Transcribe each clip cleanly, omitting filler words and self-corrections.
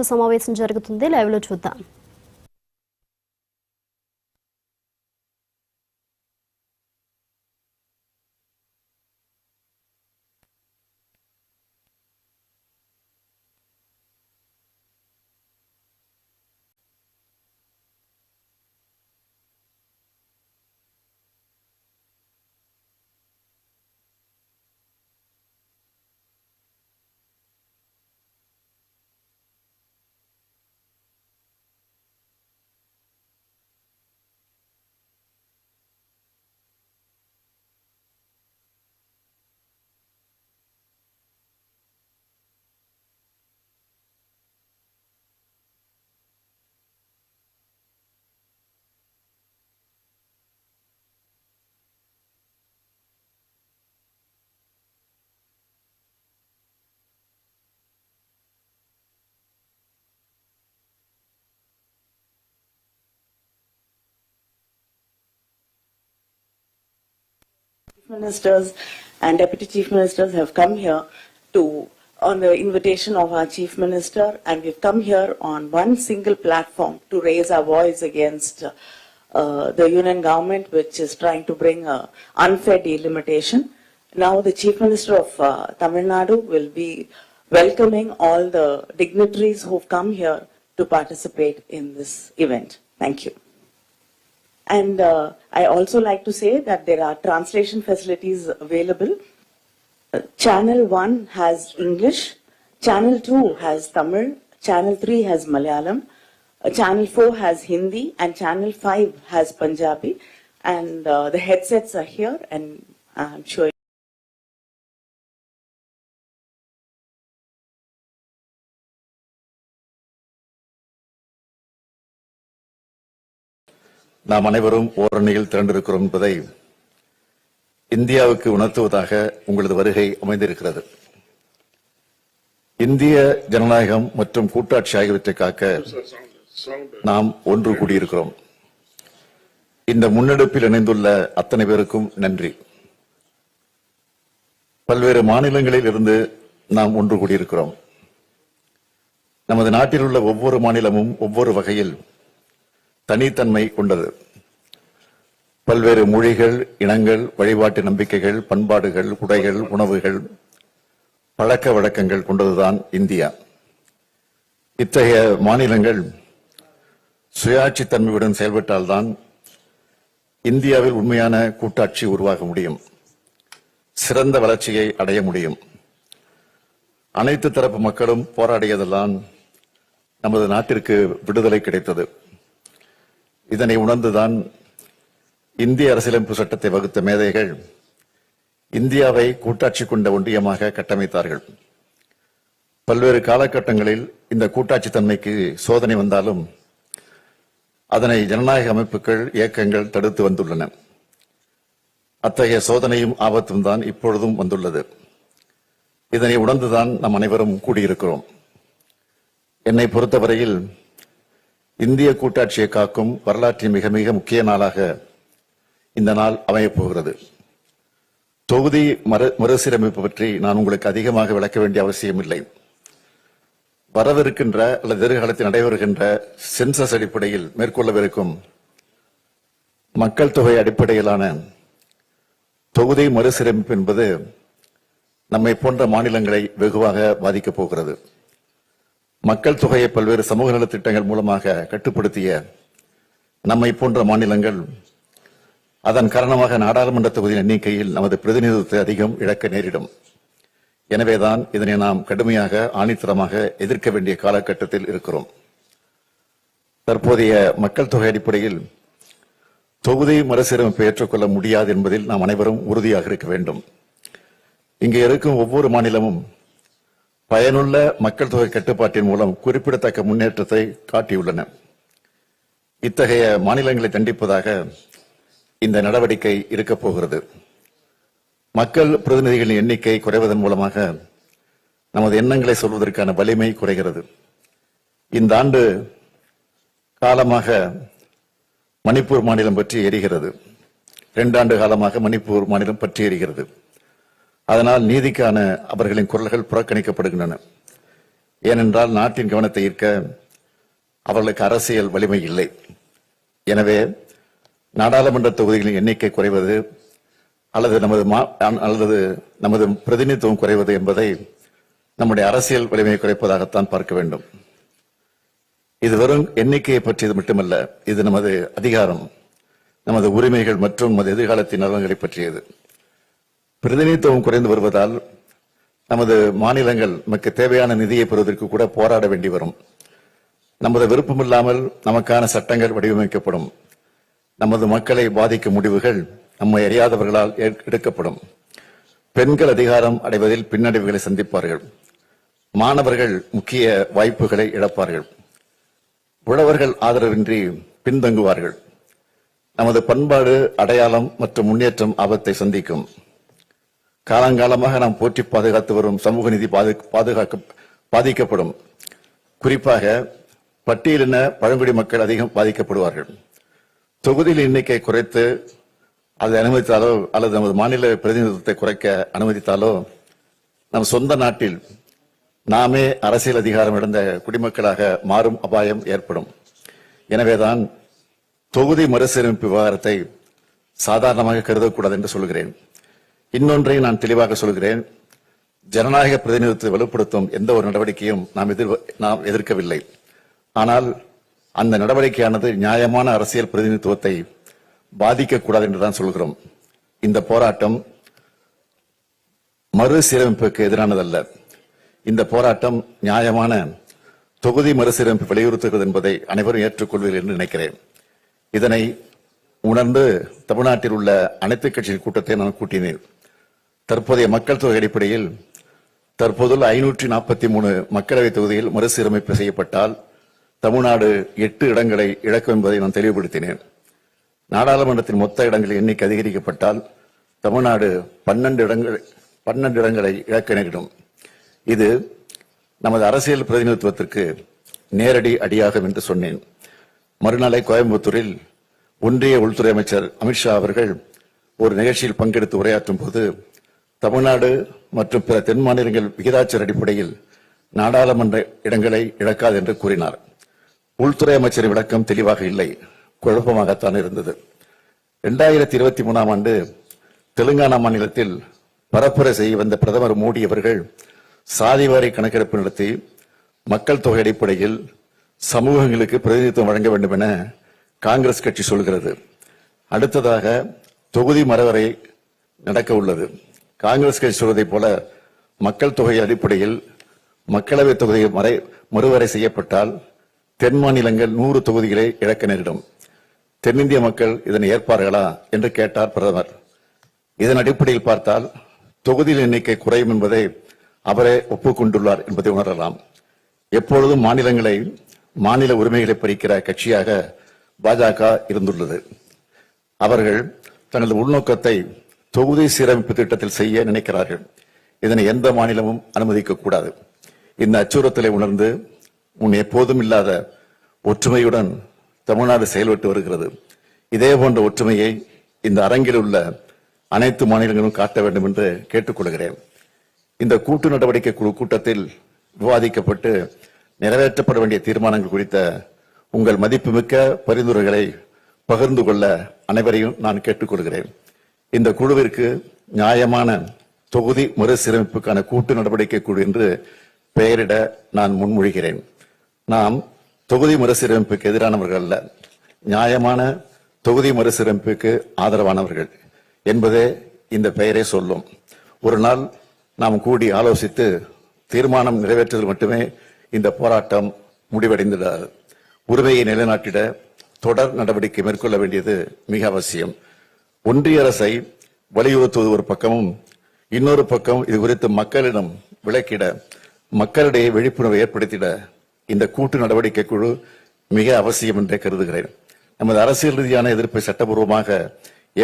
సమావేశం జరుగుతుంది. లైవ్ లో చూద్దాం. Ministers and Deputy Chief Ministers have come here on the invitation of our Chief Minister, and we've come here on one single platform to raise our voice against the Union government, which is trying to bring unfair delimitation. Now the Chief Minister of Tamil Nadu will be welcoming all the dignitaries who've come here to participate in this event. Thank you. And I also like to say that there are translation facilities available. Channel 1 has English, Channel 2 has Tamil, Channel 3 has Malayalam, Channel 4 has Hindi, and Channel 5 has Punjabi. And the headsets are here, and I'm sure நாம் அனைவரும் ஓரணியில் திரண்டிருக்கிறோம் என்பதை இந்தியாவுக்கு உணர்த்துவதாக உங்களது வருகை அமைந்திருக்கிறது. இந்திய ஜனநாயகம் மற்றும் கூட்டாட்சி ஆகியவற்றை காக்க நாம் ஒன்று கூடியிருக்கிறோம். இந்த முன்னெடுப்பில் இணைந்துள்ள அத்தனை பேருக்கும் நன்றி. பல்வேறு மாநிலங்களில் இருந்து நாம் ஒன்று கூடியிருக்கிறோம். நமது நாட்டில் உள்ள ஒவ்வொரு மாநிலமும் ஒவ்வொரு வகையில் தனித்தன்மை கொண்டது. பல்வேறு மொழிகள், இனங்கள், வழிபாட்டு நம்பிக்கைகள், பண்பாடுகள், உடைகள், உணவுகள், பழக்க வழக்கங்கள் கொண்டதுதான் இந்தியா. இத்தகைய மாநிலங்கள் சுயாட்சி தன்மையுடன் செயல்பட்டால்தான் இந்தியாவில் உண்மையான கூட்டாட்சி உருவாக முடியும், சிறந்த வளர்ச்சியை அடைய முடியும். அனைத்து தரப்பு மக்களும் போராடியதெல்லாம் நமது நாட்டிற்கு விடுதலை கிடைத்தது. இதனை உணர்ந்துதான் இந்திய அரசியலமைப்பு சட்டத்தை வகுத்த மேதைகள் இந்தியாவை கூட்டாட்சி கொண்ட ஒன்றியமாக கட்டமைத்தார்கள். பல்வேறு காலகட்டங்களில் இந்த கூட்டாட்சி தன்மைக்கு சோதனை வந்தாலும் அதனை ஜனநாயக அமைப்புகள், இயக்கங்கள் தடுத்து வந்துள்ளன. அத்தகைய சோதனையும் ஆபத்தும் தான் இப்பொழுதும் வந்துள்ளது. இதனை உணர்ந்துதான் நாம் அனைவரும் கூடியிருக்கிறோம். என்னை பொறுத்தவரையில் இந்திய கூட்டாட்சியை காக்கும் வரலாற்றின் மிக மிக முக்கிய நாளாக இந்த நாள் அமையப் போகிறது. தொகுதி மறுசீரமைப்பு பற்றி நான் உங்களுக்கு அதிகமாக விளக்க வேண்டிய அவசியம் இல்லை. வரவிருக்கின்ற அல்லது எதிர்காலத்தில் நடைபெறுகின்ற சென்சஸ் அடிப்படையில் மேற்கொள்ளவிருக்கும் மக்கள் தொகை அடிப்படையிலான தொகுதி மறுசீரமைப்பு என்பது நம்மை போன்ற மாநிலங்களை வெகுவாக பாதிக்கப் போகிறது. மக்கள் தொகையை பல்வேறு சமூக நலத்திட்டங்கள் மூலமாக கட்டுப்படுத்திய நம்மை போன்ற மாநிலங்கள் அதன் காரணமாக நாடாளுமன்ற தொகுதியின் எண்ணிக்கையில் நமது பிரதிநிதித்துவத்தை அதிகம் இழக்க நேரிடும். எனவேதான் இதனை நாம் கடுமையாக ஆணித்தரமாக எதிர்க்க வேண்டிய காலகட்டத்தில் இருக்கிறோம். தற்போதைய மக்கள் தொகை அடிப்படையில் தொகுதி மறுசீரமைப்பை ஏற்றுக்கொள்ள முடியாது என்பதில் நாம் அனைவரும் உறுதியாக இருக்க வேண்டும். இங்கே இருக்கும் ஒவ்வொரு மாநிலமும் பயனுள்ள மக்கள் தொகை கட்டுப்பாட்டின் மூலம் குறிப்பிடத்தக்க முன்னேற்றத்தை காட்டியுள்ளன. இத்தகைய மாநிலங்களை தண்டிப்பதாக இந்த நடவடிக்கை இருக்கப் போகிறது. மக்கள் பிரதிநிதிகளின் எண்ணிக்கை குறைவதன் மூலமாக நமது எண்ணங்களை சொல்வதற்கான வலிமை குறைகிறது. இந்த ஆண்டு காலமாக மணிப்பூர் மாநிலம் பற்றி எரிகிறது. 2 ஆண்டு காலமாக மணிப்பூர் மாநிலம் பற்றி எரிகிறது. அதனால் நீதிக்கான அவர்களின் குரல்கள் புறக்கணிக்கப்படுகின்றன. ஏனென்றால் நாட்டின் கவனத்தை ஈர்க்க அவர்களுக்கு அரசியல் வலிமை இல்லை. எனவே நாடாளுமன்ற தொகுதிகளின் எண்ணிக்கை குறைவது அல்லது நமது பிரதிநிதித்துவம் குறைவது என்பதை நம்முடைய அரசியல் வலிமையை குறைப்பதாகத்தான் பார்க்க வேண்டும். இது வெறும் எண்ணிக்கையை பற்றியது மட்டுமல்ல, இது நமது அதிகாரம், நமது உரிமைகள் மற்றும் நமது எதிர்காலத்தின் நலன்களை பற்றியது. பிரதிநிதித்துவம் குறைந்து வருவதால் நமது மாநிலங்கள் நமக்கு தேவையான நிதியை பெறுவதற்கு கூட போராட வேண்டி வரும். நமது விருப்பமில்லாமல் நமக்கான சட்டங்கள் வடிவமைக்கப்படும். நமது மக்களை பாதிக்கும் முடிவுகள் நம்மை அறியாதவர்களால் எடுக்கப்படும். பெண்கள் அதிகாரம் அடைவதில் பின்னடைவுகளை சந்திப்பார்கள். மாணவர்கள் முக்கிய வாய்ப்புகளை இழப்பார்கள். உழவர்கள் ஆதரவின்றி பின்தங்குவார்கள். நமது பண்பாடு, அடையாளம் மற்றும் முன்னேற்றம் ஆபத்தை சந்திக்கும். காலங்காலமாக நாம் போற்றி பாதுகாத்து வரும் சமூக நீதி பாதிக்கப்படும். குறிப்பாக பட்டியலின பழங்குடி மக்கள் அதிகம் பாதிக்கப்படுவார்கள். தொகுதியில் எண்ணிக்கை குறைத்து அதை அனுமதித்தாலோ அல்லது நமது மாநில பிரதிநிதித்துவத்தை குறைக்க அனுமதித்தாலோ நம் சொந்த நாட்டில் நாமே அரசியல் அதிகாரம் இழந்த குடிமக்களாக மாறும் அபாயம் ஏற்படும். எனவேதான் தொகுதி மறுசீரமைப்பு விவகாரத்தை சாதாரணமாக கருதக்கூடாது என்று சொல்கிறேன். இன்னொன்றை நான் தெளிவாக சொல்கிறேன். ஜனநாயக பிரதிநிதித்துவத்தை வலுப்படுத்தும் எந்த ஒரு நடவடிக்கையும் நாம் எதிர்க்கவில்லை. ஆனால் அந்த நடவடிக்கையானது நியாயமான அரசியல் பிரதிநிதித்துவத்தை பாதிக்கக்கூடாது என்றுதான் சொல்கிறோம். இந்த போராட்டம் மறுசீரமைப்புக்கு எதிரானதல்ல. இந்த போராட்டம் நியாயமான தொகுதி மறுசீரமைப்பு வலியுறுத்துகிறது என்பதை அனைவரும் ஏற்றுக்கொள்வீர்கள் என்று நினைக்கிறேன். இதனை உணர்ந்து தமிழ்நாட்டில் உள்ள அனைத்து கட்சியின் கூட்டத்தை நான் கூட்டினேன். தற்போதைய மக்கள் தொகை அடிப்படையில் தற்போதுள்ள 543 மக்களவை தொகுதியில் மறுசீரமைப்பு செய்யப்பட்டால் தமிழ்நாடு 8 இடங்களை இழக்கும் என்பதை நான் தெளிவுபடுத்தினேன். நாடாளுமன்றத்தின் மொத்த இடங்களின் எண்ணிக்கை அதிகரிக்கப்பட்டால் தமிழ்நாடு 12 இடங்களை இழக்க நேரிடும். இது நமது அரசியல் பிரதிநிதித்துவத்திற்கு நேரடி அடியாகும் என்று சொன்னேன். மறுநாளை கோயம்புத்தூரில் ஒன்றிய உள்துறை அமைச்சர் அமித்ஷா அவர்கள் ஒரு நிகழ்ச்சியில் பங்கெடுத்து உரையாற்றும் போது தமிழ்நாடு மற்றும் பிற தென் மாநிலங்கள் விகிதாச்சார அடிப்படையில் நாடாளுமன்ற இடங்களை இழக்காது என்று கூறினார். உள்துறை அமைச்சரின் விளக்கம் தெளிவாக இல்லை, குழப்பமாகத்தான் இருந்தது. 2023ஆம் ஆண்டு தெலுங்கானா மாநிலத்தில் பரப்புரை செய்ய வந்த பிரதமர் மோடி அவர்கள் சாதிவாரி கணக்கெடுப்பு நடத்தி மக்கள் தொகை அடிப்படையில் சமூகங்களுக்கு பிரதிநிதித்துவம் வழங்க வேண்டும் என காங்கிரஸ் கட்சி சொல்கிறது. அடுத்ததாக தொகுதி மறுவரை நடக்க உள்ளது. காங்கிரஸ் கட்சி சொல்வதை போல மக்கள் தொகை அடிப்படையில் மக்களவை தொகுதியை மறுவரை செய்யப்பட்டால் தென் மாநிலங்கள் 100 தொகுதிகளை இழக்க நேரிடும். தென்னிந்திய மக்கள் இதனை ஏற்பார்களா என்று கேட்டார் பிரதமர். இதன் அடிப்படையில் பார்த்தால் தொகுதியில் எண்ணிக்கை குறையும் என்பதை அவரே ஒப்புக்கொண்டுள்ளார் என்பதை உணரலாம். எப்பொழுதும் மாநில உரிமைகளை பறிக்கிற கட்சியாக பாஜக இருந்துள்ளது. அவர்கள் தங்களது உள்நோக்கத்தை தொகுதி சீரமைப்பு திட்டத்தில் செய்ய நினைக்கிறார்கள். இதனை எந்த மாநிலமும் அனுமதிக்க கூடாது. இந்த அச்சுறுத்தலை உணர்ந்து முன் எப்போதும் இல்லாத ஒற்றுமையுடன் தமிழ்நாடு செயல்பட்டு வருகிறது. இதே போன்ற ஒற்றுமையை இந்த அரங்கில் உள்ள அனைத்து மாநிலங்களும் காட்ட வேண்டும் என்று கேட்டுக்கொள்கிறேன். இந்த கூட்டு நடவடிக்கை குழு கூட்டத்தில் விவாதிக்கப்பட்டு நிறைவேற்றப்பட வேண்டிய தீர்மானங்கள் குறித்த உங்கள் மதிப்புமிக்க பரிந்துரைகளை பகிர்ந்து கொள்ள அனைவரையும் நான் கேட்டுக்கொள்கிறேன். இந்த குழுவிற்கு நியாயமான தொகுதி மறுசீரமைப்புக்கான கூட்டு நடவடிக்கை குழு என்று பெயரிட நான் முன்மொழிகிறேன். நாம் தொகுதி மறுசீரமைப்புக்கு எதிரானவர்கள் அல்ல, நியாயமான தொகுதி மறுசீரமைப்புக்கு ஆதரவானவர்கள் என்பதே இந்த பெயரை சொல்லும். ஒரு நாள் நாம் கூடி ஆலோசித்து தீர்மானம் நிறைவேற்றுவதில் மட்டுமே இந்த போராட்டம் முடிவடைந்துள்ளது. உரிமையை நிலைநாட்டிட தொடர் நடவடிக்கை மேற்கொள்ள வேண்டியது மிக அவசியம். ஒன்றிய அரசை வலியுறுத்துவது ஒரு பக்கமும், இன்னொரு பக்கம் இது குறித்து மக்களிடம் விளக்கிட, மக்களிடையே விழிப்புணர்வை ஏற்படுத்திட இந்த கூட்டு நடவடிக்கை குழு மிக அவசியம் என்றே கருதுகிறேன். நமது அரசியல் ரீதியான எதிர்ப்பை சட்டபூர்வமாக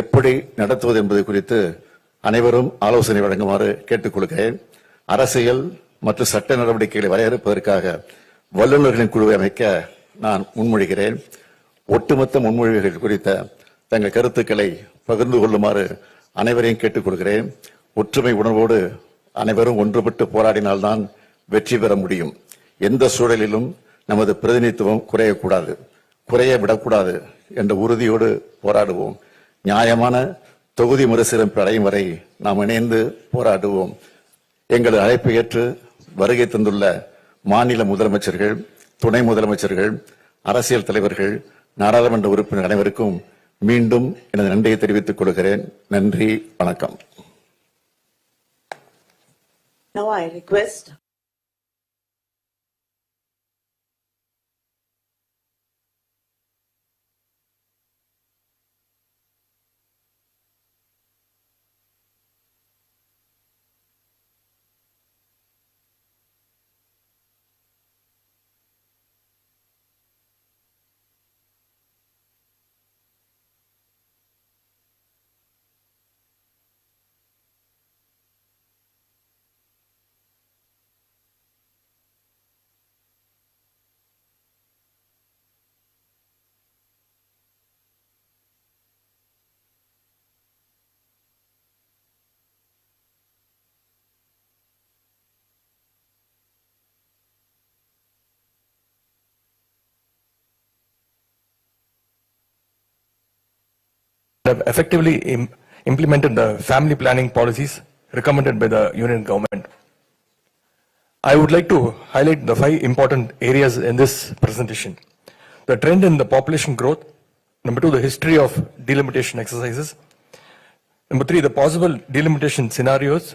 எப்படி நடத்துவது என்பது குறித்து அனைவரும் ஆலோசனை வழங்குமாறு கேட்டுக்கொள்கிறேன். அரசியல் மற்றும் சட்ட நடவடிக்கைகளை வரையறுப்பதற்காக வல்லுநர்களின் குழுவை அமைக்க நான் முன்மொழிகிறேன். ஒட்டுமொத்த முன்மொழிவுகள் குறித்த தங்கள் கருத்துக்களை பகிர்ந்து கொள்ளுமாறு அனைவரையும் கேட்டுக்கொள்கிறேன். ஒற்றுமை உணர்வோடு அனைவரும் ஒன்றுபட்டு போராடினால்தான் வெற்றி பெற முடியும். எந்த சூழலிலும் நமது பிரதிநிதித்துவம் குறையக்கூடாது, குறைய விடக்கூடாது என்ற உறுதியோடு போராடுவோம். நியாயமான தொகுதி மறுசீரமைப்பு அடையும் வரை நாம் இணைந்து போராடுவோம். எங்களது அழைப்பை ஏற்று வருகை தந்துள்ள மாநில முதலமைச்சர்கள், துணை முதலமைச்சர்கள், அரசியல் தலைவர்கள், நாடாளுமன்ற உறுப்பினர் அனைவருக்கும் மீண்டும் எனது நன்றியை தெரிவித்துக் கொள்கிறேன். நன்றி, வணக்கம். Now I request have effectively implemented the family planning policies recommended by the Union government. I would like to highlight the 5 important areas in this presentation. The trend in the population growth. Number 2, the history of delimitation exercises. Number 3, the possible delimitation scenarios.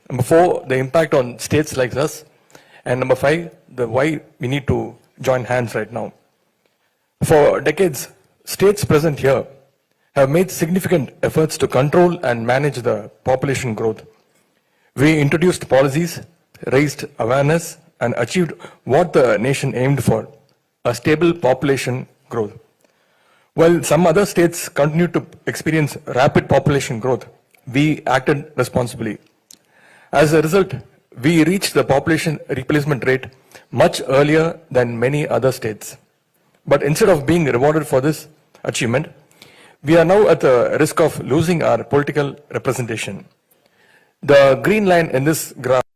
Number 4, the impact on states like us. And number 5, the why we need to join hands right now. For decades, states present here have made significant efforts to control and manage the population growth. We introduced policies, raised awareness, and achieved what the nation aimed for, a stable population growth. While some other states continued to experience rapid population growth, we acted responsibly. As a result, we reached the population replacement rate much earlier than many other states. But instead of being rewarded for this achievement, we are now at the risk of losing our political representation. The green line in this graph